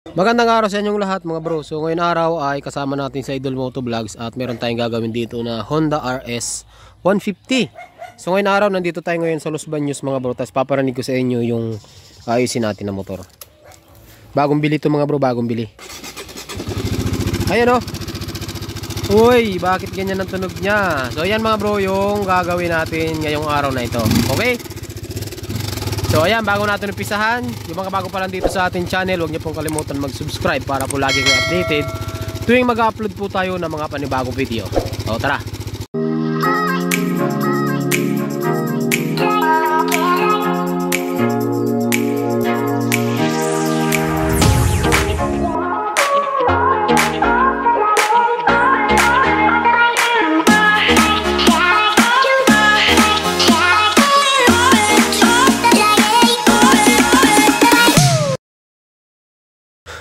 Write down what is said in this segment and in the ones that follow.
Magandang araw sa inyong lahat mga bro. So ngayon araw ay kasama natin sa Idol Moto Vlogs at meron tayong gagawin dito na Honda RS 150. So ngayon araw nandito tayo ngayon sa Los Baños mga bro. Tapos paparinig ko sa inyo yung ayusin natin na motor. Bagong bili ito mga bro, bagong bili. Ayan o. Uy, bakit ganyan ang tunog niya? So ayan mga bro yung gagawin natin ngayong araw na ito. Okay? So ayan, bago natin umpisahan, yung mga bago pa lang dito sa ating channel, huwag niyo pong kalimutan mag-subscribe para po lagi kayo updated tuwing mag-upload po tayo ng mga panibagong video. So tara!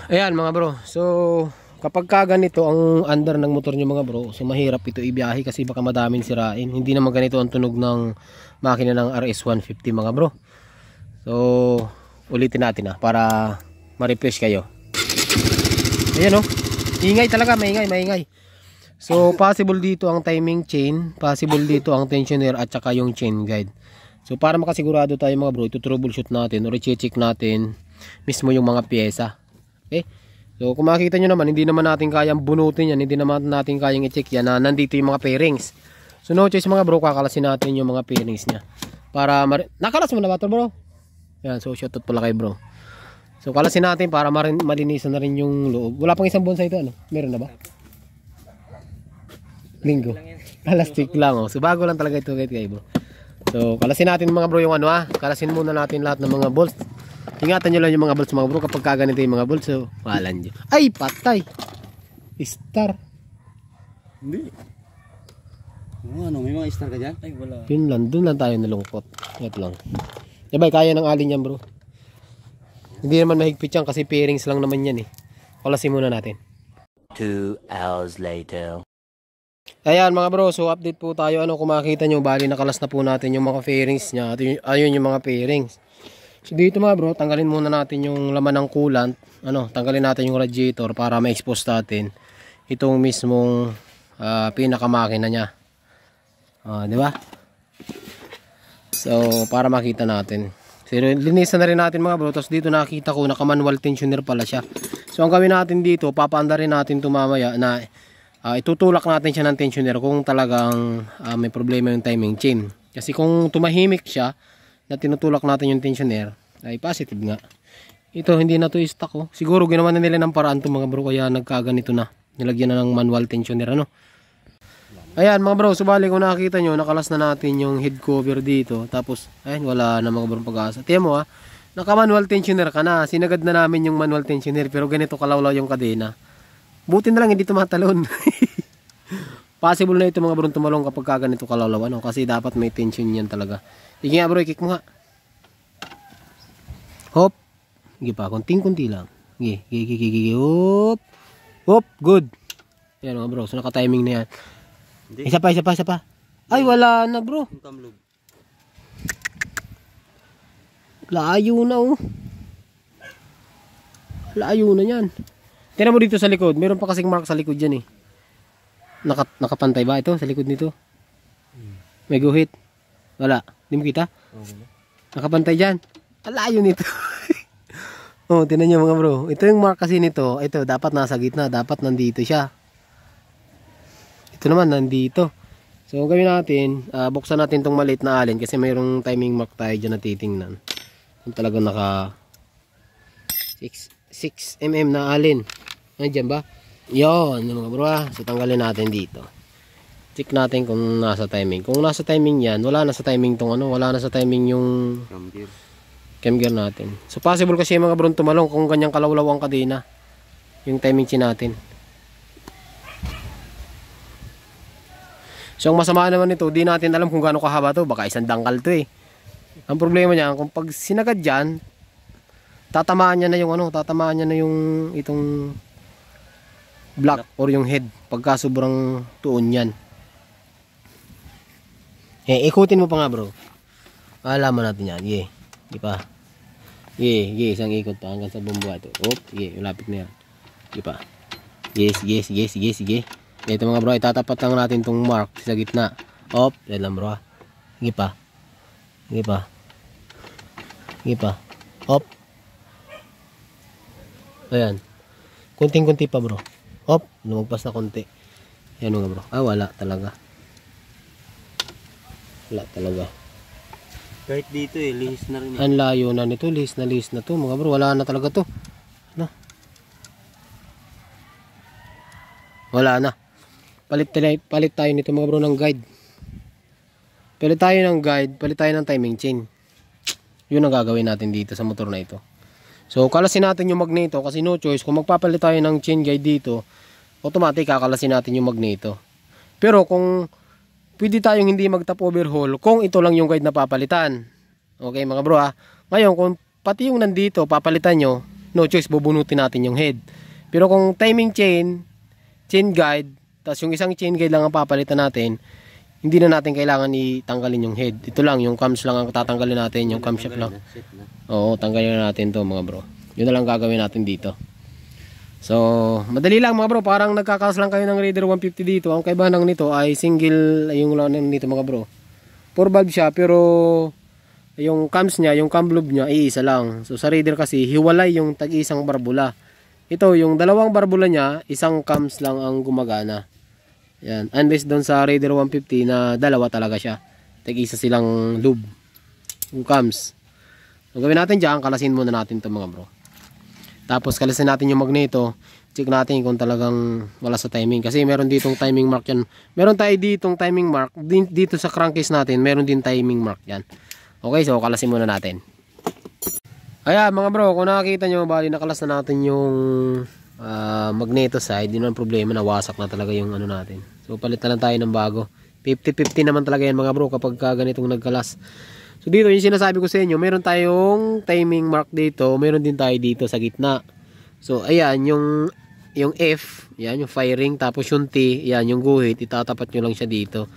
Ayan mga bro, so kapag ganito ang under ng motor nyo mga bro, so mahirap ito ibiyahe kasi baka madaming sirain. Hindi naman ganito ang tunog ng makina ng RS 150 mga bro. So ulitin natin para ma-refresh kayo. Ayan ingay talaga, maingay. So possible dito ang timing chain, possible dito ang tensioner at saka yung chain guide. So para makasigurado tayo mga bro, ito troubleshoot natin o i-check natin mismo yung mga pyesa. Okay? So kung makikita nyo naman, hindi naman natin kayang bunutin yan, hindi naman natin kayang i-check yan na nandito yung mga pairings. So no choice mga bro, kakalasin natin yung mga pairings nya para nakalas mo na ba ito bro? Yan, so shoutout pala kay bro. So kalasin natin para malinisan na rin yung loob. Wala pang isang bonsai ito, ano? Meron na ba? Linggo. Plastic lang So bago lang talaga ito kay bro. So kalasin natin mga bro yung kalasin muna natin lahat ng mga bolts. Ingatan nyo lang yung mga bolts mga bro kapag kaganito yung mga bolts. So walan nyo. Ay patay. Star. Hindi. May mga star ka dyan? Ay wala. Yun lang, dun lang tayo nalungkot. Ito lang. Yabay, kaya ng alin yan bro. Hindi naman mahigpit yan kasi pairings lang naman yan Kalasin muna natin. 2 hours later. Ayan mga bro, so update po tayo. Kung makikita nyo, bali nakalas na po natin yung mga fairings nya. Ayun yung mga fairings. So dito mga bro, tanggalin muna natin yung laman ng coolant. Tanggalin natin yung radiator para ma-expose natin itong mismong pinakamakina nya. Di ba? So para makita natin. So linisan na rin natin mga bro. Tapos dito nakita ko naka-manual tensioner pala siya. So ang gawin natin dito, papaandarin natin ito mamaya na itutulak natin siya ng tensioner kung talagang may problema yung timing chain. Kasi kung tumahimik siya na tinutulak natin yung tensioner, ay positive nga. Ito hindi na to stock Siguro ginawa na nila ng paraan to mga bro kaya nagkaganito na. Nilagyan na ng manual tensioner Ayan mga bro, subali kung nakita nyo, nakalas na natin yung head cover dito. Tapos ayun, wala na mga bro pag-asa. Tiyan mo naka manual tensioner ka na. Sinagad na namin yung manual tensioner pero ganito kalawlaw yung kadena. Buti na lang hindi tumatalon. Possible na ito mga bro tumalong kapag ganito kalawlaw kasi dapat may tension yan talaga. Sige nga bro, i-kick mo nga. Hop. Sige pa, konting-kunti lang. Sige. Hop. Hop, good. Yan mga bro, so naka-timing na yan. Isa pa. Ay, wala na bro. Layo na Layo na yan. Tingnan mo dito sa likod, meron pa kasing mark sa likod dyan nakapantay ba ito sa likod nito? May guhit. Wala. Hindi mo kita? Nakapantay dyan. Alayo nito. Tingnan nyo mga bro. Ito yung mark kasi nito. Ito dapat nasa gitna. Dapat nandito siya. Ito naman nandito. So gawin natin. Buksan natin tong maliit na alin. Kasi mayroong timing mark tayo dyan na titingnan. Kung talagang naka 6 mm na alin. Nandiyan ba? Yun mga bro So tanggalin natin dito. Check natin kung nasa timing. Kung nasa timing yan, wala na sa timing tong wala na sa timing yung cam gear natin. So possible kasi mga bro tumalong kung ganyang kalawlaw ang kadena. Yung timing chain natin. So ang masama naman nito, di natin alam kung gaano kahaba to. Baka isang dangkal to Ang problema niya, kung pag sinagad dyan, tatamaan niya na yung itong block or yung head pagka sobrang tuon yan. Ikutin mo pa nga bro. Alaman natin yan. Di pa. Sige, isang ikot pa hanggang sa buong buhat. Sige, malapit na yan. Sige pa. Sige. Ito mga bro, itatapat lang natin tong mark sa gitna. Yan lang bro. Sige pa. Ayan. Kunting-kunti pa bro. Lumagpas na konti. Ayan mga bro. Wala talaga. Kahit dito lihis na rin. Ang layo na nito, lihis na to mga bro. Wala na talaga to. Wala na. Palit tayo nito mga bro ng guide. Palit tayo ng timing chain. Yun ang gagawin natin dito sa motor na ito. So kalasin natin yung magneto kasi no choice. Kung magpapalit tayo ng chain guide dito, automatic kakalasin natin yung magneto. Pero kung pwede tayong hindi mag-top overhaul kung ito lang yung guide na papalitan. Okay mga bro Ngayon kung pati yung nandito papalitan nyo, no choice bubunutin natin yung head. Pero kung timing chain guide, tapos yung isang chain guide lang ang papalitan natin, hindi na natin kailangan itanggalin yung head. Ito lang, yung cams lang ang tatanggalin natin, yung camshaft lang. Oo, tanggalin na natin to mga bro. Yun na lang gagawin natin dito. So, madali lang mga bro, parang nagkakas lang kayo ng Raider 150 dito. Ang kaibahan nito ay single, yung lang nito mga bro. 4 valve siya, pero yung cams niya, yung cam loop niya, iisa lang. So, sa Raider kasi, hiwalay yung tag-isang barbula. Ito, yung dalawang barbula niya, isang cams lang ang gumagana. Yan. Unless doon sa Raider 150 na dalawa talaga siya. Tag-isa silang lube. Yung cams. Ang gawin natin dyan, kalasin muna natin ito mga bro. Tapos kalasin natin yung magneto. Check natin kung talagang wala sa timing. Kasi meron ditong timing mark yan. Meron tayo ditong timing mark. Dito sa crankcase natin, meron din timing mark yan. Okay, so kalasin muna natin. Ayan mga bro, kung nakakita nyo, bali nakalas na natin yung magneto side. Yun ang problema, nawasak na talaga yung ano natin. So palit na lang tayo ng bago. 50-50 naman talaga yan mga bro kapag ganitong nagkalas. So dito yung sinasabi ko sa inyo, meron tayong timing mark dito, meron din tayo dito sa gitna. So ayan, yung F, yan yung firing, tapos yung T, yan yung guhit, itatapat nyo lang siya dito.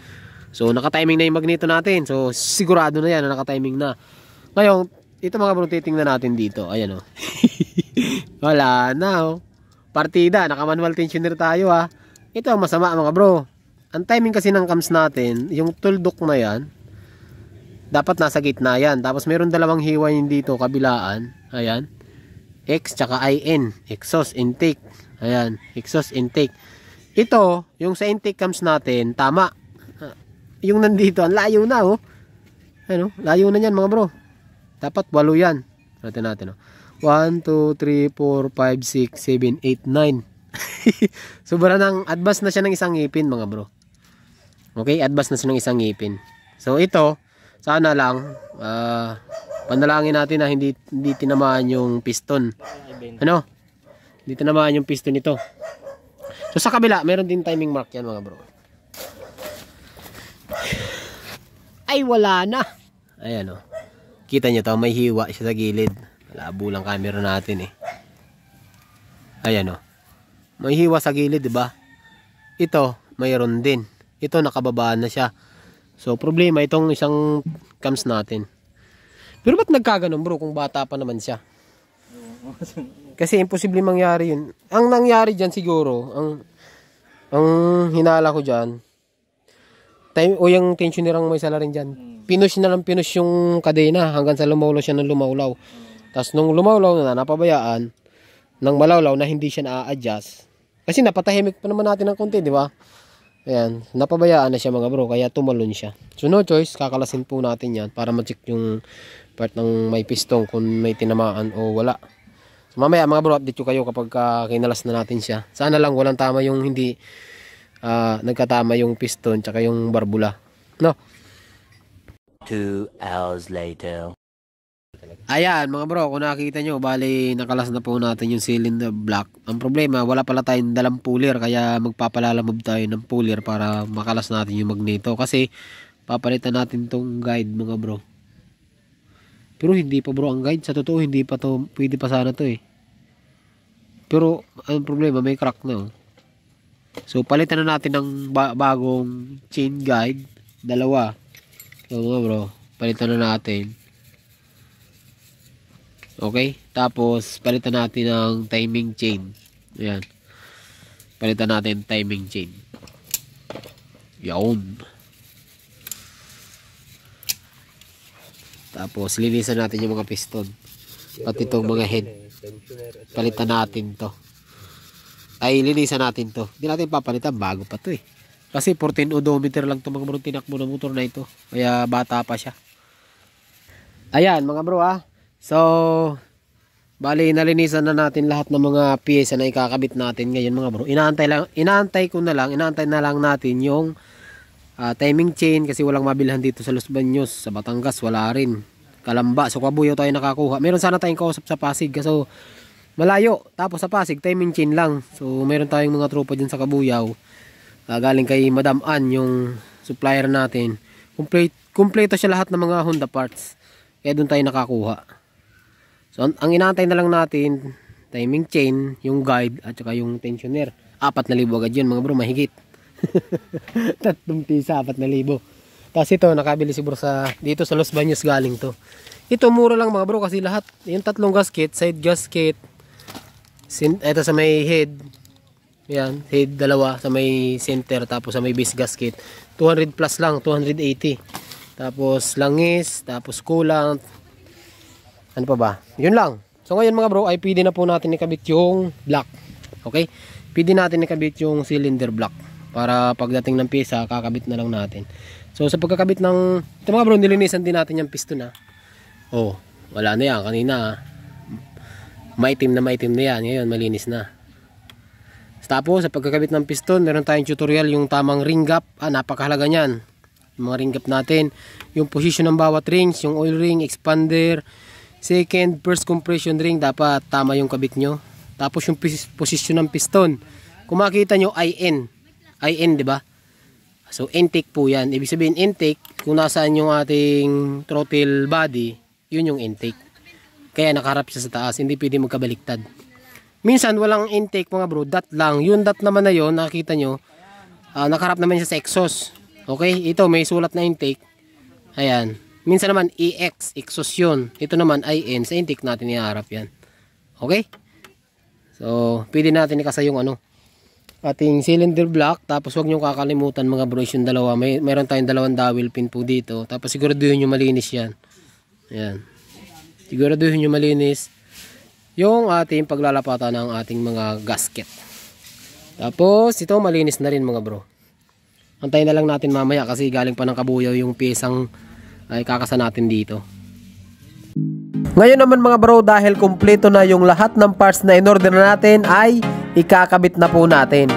So naka-timing na yung magneto natin. So sigurado na yan na naka-timing na. Ngayon, ito mga bro, titingnan natin dito. Ayan o. Wala na partida, naka-manual tensioner tayo Ito ang masama mga bro. Ang timing kasi ng cams natin, yung tuldok na yan, dapat nasa gitna yan. Tapos meron dalawang hiwain dito, kabilaan. Ayan. X tsaka IN. Exhaust intake. Ayan. Exhaust intake. Ito, yung sa intake cams natin, tama. Yung nandito, ang layo na Ano? Layo na yan mga bro. Dapat 8 yan. Natin 1, 2, 3, 4, 5, 6, 7, 8, 9. Sobra ng advance na siya ng isang ngipin mga bro. Okay, advance na siya ng isang ngipin. So ito, sana lang panalangin natin na hindi tinamaan yung piston. Ano? Hindi tinamaan yung piston nito. So sa kabila, meron din timing mark yan mga bro. Ay wala na. Ayan Kita nyo to, may hiwa siya sa gilid. Malabo lang camera natin Ayan may hiwa sa gilid, diba? Ito, mayroon din. Ito, nakababaan na siya. So, problema itong isang cams natin. Pero ba't nagkaganon bro kung bata pa naman siya? Kasi imposible mangyari yun. Ang nangyari dyan siguro, ang hinala ko dyan, yung tensionerang may sala rin dyan. Pinush yung kadena hanggang sa lumawlaw siya ng lumawlaw. Tapos nung lumawlaw na, napabayaan ng malawlaw na hindi siya na-adjust. Kasi napatahimik pa naman natin ng konti, di ba? Ayan, napabayaan na siya mga bro, kaya tumalon siya. So no choice, kakalasin po natin yan para ma-check yung part ng may piston kung may tinamaan o wala. So mamaya mga bro, update ko kayo kapag kinalas na natin siya. Sana lang walang tama yung hindi nagkatama yung piston tsaka yung barbula. No? 2 hours later. Ayan mga bro, kung nakikita nyo, bali nakalas na po natin yung cylinder block. Ang problema, wala pala tayong dalang puller, kaya magpapalalamove tayo ng puller para makalas natin yung magneto. Kasi papalitan natin tong guide mga bro. Pero hindi pa bro ang guide, sa totoo hindi pa to, pwede pa sana to Pero ang problema, may crack na So palitan na natin ng bagong chain guide, dalawa. So mga bro, palitan na natin. Okay? Tapos, palitan natin ng timing chain. Ayan. Palitan natin timing chain. Yaon. Tapos, linisan natin yung mga piston. Pati itong mga head. Palitan natin to. Ay, linisan natin to. Hindi natin papalitan. Bago pa to eh. Kasi 14 odometer lang itong mga bro tinakbo ng motor na ito. Kaya bata pa siya. Ayan mga bro ah. So, bali nalinisan na natin lahat ng mga piyesa na ikakabit natin ngayon mga bro. Inaantay na lang natin yung timing chain kasi walang mabilhan dito sa Los Baños. Sa Batangas wala rin. Kalamba, so Kabuyaw tayo nakakuha. Meron sana tayong kausap sa Pasig kasi malayo. Tapos sa Pasig timing chain lang. So meron tayong mga tropa dyan sa Kabuyaw. Galing kay Madam Ann yung supplier natin. Kompleto siya lahat ng mga Honda parts. Kaya doon tayo nakakuha. So ang inaantay na lang natin, timing chain, yung guide at saka yung tensioner. 4,000 agad yun mga bro, mahigit. 3 pisa, 4,000. Tapos ito, nakabili siguro dito sa Los Baños galing to. Ito mura lang mga bro kasi lahat, yung 3 gasket, side gasket, ito sa may head, yan, head 2 sa may center, tapos sa may base gasket, 200 plus lang, 280. Tapos langis, tapos coolant, ano pa ba? Yun lang. So ngayon mga bro, ay pwede na po natin ikabit yung block. Okay? Pwede natin ikabit yung cylinder block. Para pagdating ng pyesa, kakabit na lang natin. So sa pagkakabit ng, ito mga bro, nilinisan din natin yung piston na. Oh, wala na yan. Kanina, maitim na yan. Ngayon, malinis na. Tapos, sa pagkakabit ng piston, meron tayong tutorial yung tamang ring gap. Napakahalaga nyan. Yung mga ring gap natin. Yung position ng bawat rings, yung oil ring, expander, second, first compression ring, dapat tama yung kabit nyo. Tapos yung position ng piston. Kung makita nyo, IN, di ba? So, intake po yan. Ibig sabihin, intake, kung nasaan yung ating throttle body, yun yung intake. Kaya nakaharap siya sa taas, hindi pwede magkabaliktad. Minsan, walang intake mga bro, dot lang. Yung dot naman na yun, nakikita nyo, nakaharap naman siya sa exhaust. Okay? Ito, may sulat na intake. Ayan. Minsan naman, EX, exhaust yun. Ito naman, IN, sa intake natin iharap yan. Okay? So, pwede natin ikasa yung ating cylinder block. Tapos huwag nyo kakalimutan mga bro, yung dalawa. Meron tayong 2 dowel pin po dito. Tapos siguraduhin nyo malinis yan. Ayan. Siguraduhin nyo malinis yung ating paglalapatan ng ating mga gasket. Tapos ito malinis na rin mga bro. Antayin na lang natin mamaya kasi galing pa ng Kabuyaw yung piesang ay kakasa natin dito. Ngayon naman mga bro, dahil kumpleto na yung lahat ng parts na in-order na natin, ay ikakabit na po natin.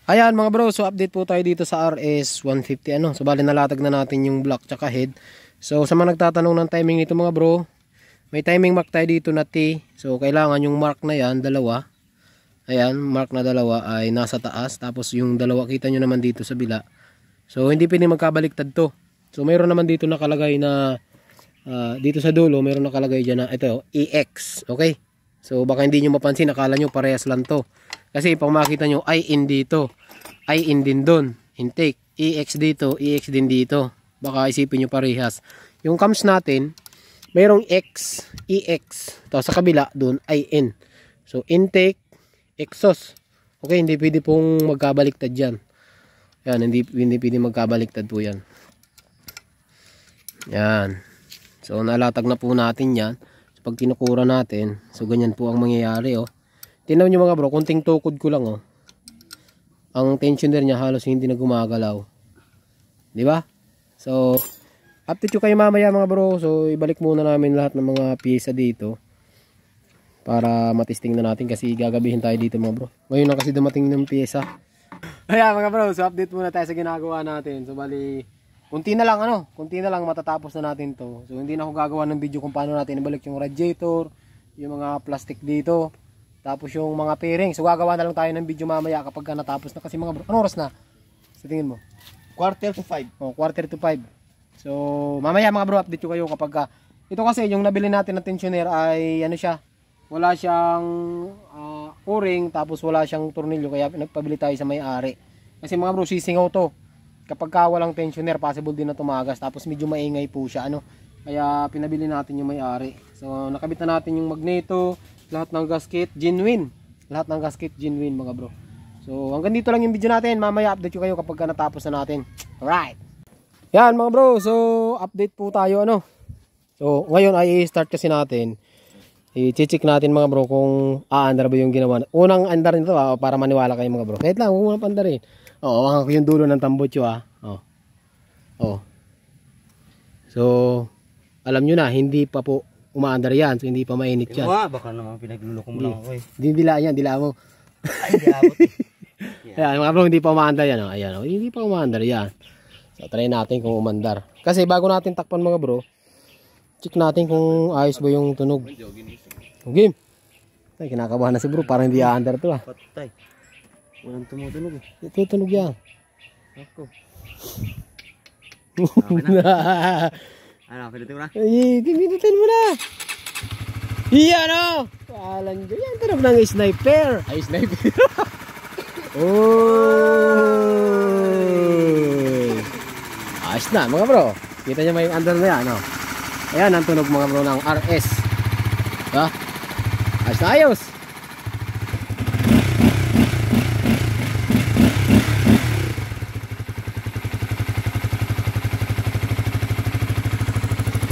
Ayan mga bro, so update po tayo dito sa RS150 So bali nalatag na natin yung block tsaka head. So sa mga nagtatanong ng timing nito mga bro, may timing mark tayo dito na T. So kailangan yung mark na yan, 2. Ayan, mark na 2 ay nasa taas. Tapos yung 2 kita nyo naman dito sa bila. So hindi pwede magkabaliktad to. So mayroon naman dito nakalagay na dito sa dulo, mayroon nakalagay dyan na ito, EX. Okay? So baka hindi nyo mapansin, akala nyo parehas lang to. Kasi pag makita nyo, IN dito, IN din doon, intake, EX dito, EX din dito. Baka isipin nyo parehas. Yung cams natin, mayroong X, EX, tapos sa kabila doon, IN. So intake, exhaust. Okay, hindi pwede pong magkabaliktad yan. Yan, hindi pwede magkabaliktad po yan. Yan. So nalatag na po natin yan. Pag tinukura natin, so ganyan po ang mangyayari, oh. Tingnan niyo mga bro, kunting tukod ko lang, oh. Ang tensioner niya halos hindi na gumagalaw. 'Di ba? So update ko kayo mamaya mga bro. So ibalik muna namin lahat ng mga piyesa dito para matesting na natin kasi gagabihin tayo dito mga bro. Ngayon na kasi dumating ng piyesa. Ayan mga bro, so update muna tayo sa ginagawa natin. So bali kunti na lang matatapos na natin to. So hindi na ako gagawa ng video kung paano natin ibalik yung radiator, yung mga plastic dito, tapos yung mga fairing. So gagawa na lang tayo ng video mamaya kapag natapos na kasi mga bro. Anong oras na? Sa tingin mo? 4:45. Oh, 4:45. So mamaya mga bro, update ko kayo kapag ito kasi yung nabili natin na tensioner ay ano siya, wala siyang o-ring, tapos wala siyang tornilyo kaya nagpabili tayo sa may-ari. Kasi mga bro, sisingaw to. Kapag walang tensioner, possible din na tumagas. Tapos medyo maingay po siya, ano. Kaya pinabili natin yung may-ari. So nakabit na natin yung magneto, lahat ng gasket genuine. Lahat ng gasket genuine mga bro. So hanggang dito lang yung video natin. Mamaya update ko kayo kapag natapos na natin. Alright. Yan mga bro, so update po tayo, ano. So ngayon ay i-start kasi natin. I-check natin mga bro kung aandar ba yung ginawa. Unang andar nito para maniwala kayo mga bro. Kahit lang, huwag mo pandarin. Oo, ang yung dulo ng tambutso Oh. Oh. So, alam nyo na, hindi pa po umaandar yan. So, hindi pa mainit yan. Baka naman pinagluloko mo lang ako eh. Dila yan, dila mo. Ay, hindi abot eh. Ayan, mga bro, hindi pa umaandar yan. Ayan, hindi pa umaandar yan. So, try natin kung umandar. Kasi bago natin takpan mga bro, check natin kung ayos ba yung tunog. Okay. Ay, kinakabahan na si bro, parang hindi aandar to Patay. Walang tumutunog eh. Tutunog yan. Ako. Pinutin mo na? Ay, pinutin mo na. Iyan o. Palang dyan. Yan, tanong ng sniper. Ay, sniper. Oh. Ayos na mga bro. Kita nyo may under na yan. No? Ayan ang tunog mga bro ng RS. Ayos na ayos.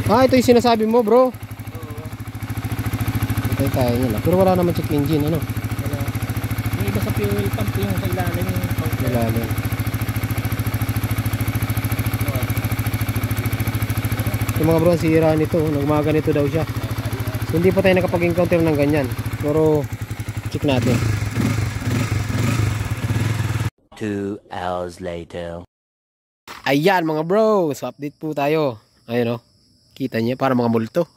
Ito yung sinasabi mo bro. Patay tayo nila. Pero wala naman check engine, ano? Wala. Yung iba sa fuel pump yung sa ilalim yung pump. Ilalim. Yung mga bro, ang sira nito. Nagmaganito daw siya. So, hindi pa tayo nakapag-encounter ng ganyan. Pero, check natin. 2 hours later. Ayan mga bro. So, update po tayo. Ayun o. Kita niyo, para mga multo.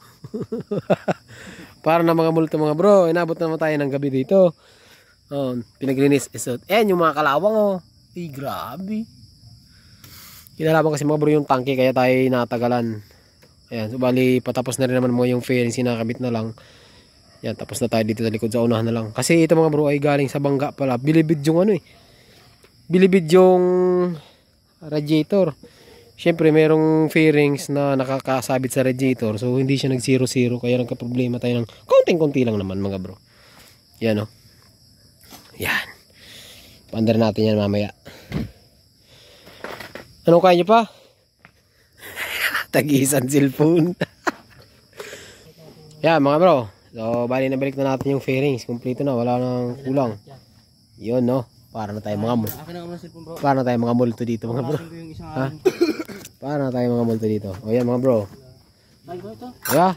Para na mga multo mga bro. Inabot naman tayo ng gabi dito. Pinaglinis. Ayan yung mga kalawang oh. Ay grabe. Kinalaban kasi mga bro yung tangke kaya tayo natagalan. Ayan. So bali patapos na rin naman mo yung fairing. Sinakabit na lang. Yan. Tapos na tayo dito sa likod sa unahan na lang. Kasi ito mga bro ay galing sa bangga pala. Bilibid yung ano eh. Bilibid yung radiator. Siyempre, merong fairings na nakakasabit sa radiator. So, hindi siya nag-0-0. Kaya nagka-problema tayo ng konting-konti lang naman, mga bro. Yan, o. Yan. Paandar natin yan mamaya. Ano kaya nyo pa? Tag-iisang cellphone. Yan, mga bro. So, bali nabalik na natin yung fairings. Kompleto na. Wala nang kulang. Yun, no. Para na tayo mga multo. Para na tayo mga multo dito, mga bro. Ha? Para na tayo mga multo dito. O yan mga bro. Yeah.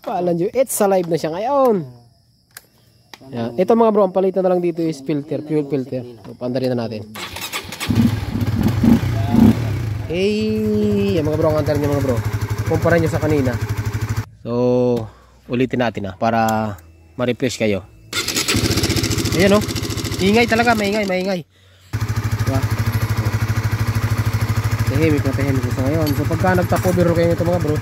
Paalan nyo. It's alive na siya ngayon. Yan. Ito mga bro, ang palitan na lang dito is filter. Fuel filter. So, pandarin na natin. Hey. Yan mga bro, ang antar nyo mga bro. Kumpara nyo sa kanina. So, ulitin natin para ma-refresh kayo. Ayan o. Ingay talaga, maingay. Diba? Tahimik na tahimik sa ngayon. So pagka nagtap overload kayo nito mga bro,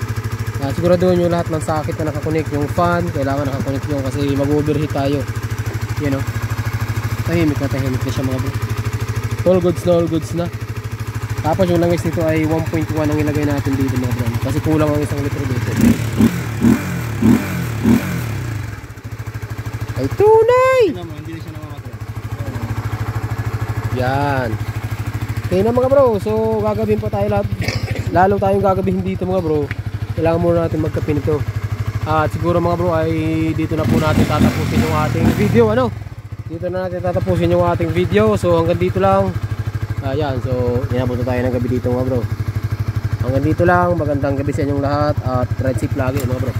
Siguraduhin nyo lahat ng socket na nakakonect. Yung fan, kailangan nakakonect nyo kasi mag-overheat tayo. Yan o. Tahimik na siya mga bro. All goods na. Tapos yung langis nito ay 1.1 ang ilagay natin dito mga bro. Kasi kulang ang 1 litro dito. Ay tunay! Tingnan mo, hindi na siya namamatay. Yan. Okay na mga bro. So gagawin pa tayo lahat. Lalo tayong gagawin dito mga bro. Kailangan muna natin magkape nito. At siguro mga bro ay dito na po natin tatapusin yung ating video. Dito na natin tatapusin yung ating video. So hanggang dito lang. Ayan, so inabot na tayo ng gabi dito mga bro. Hanggang dito lang. Magandang gabi sa inyong lahat. At ride safe lagi mga bro.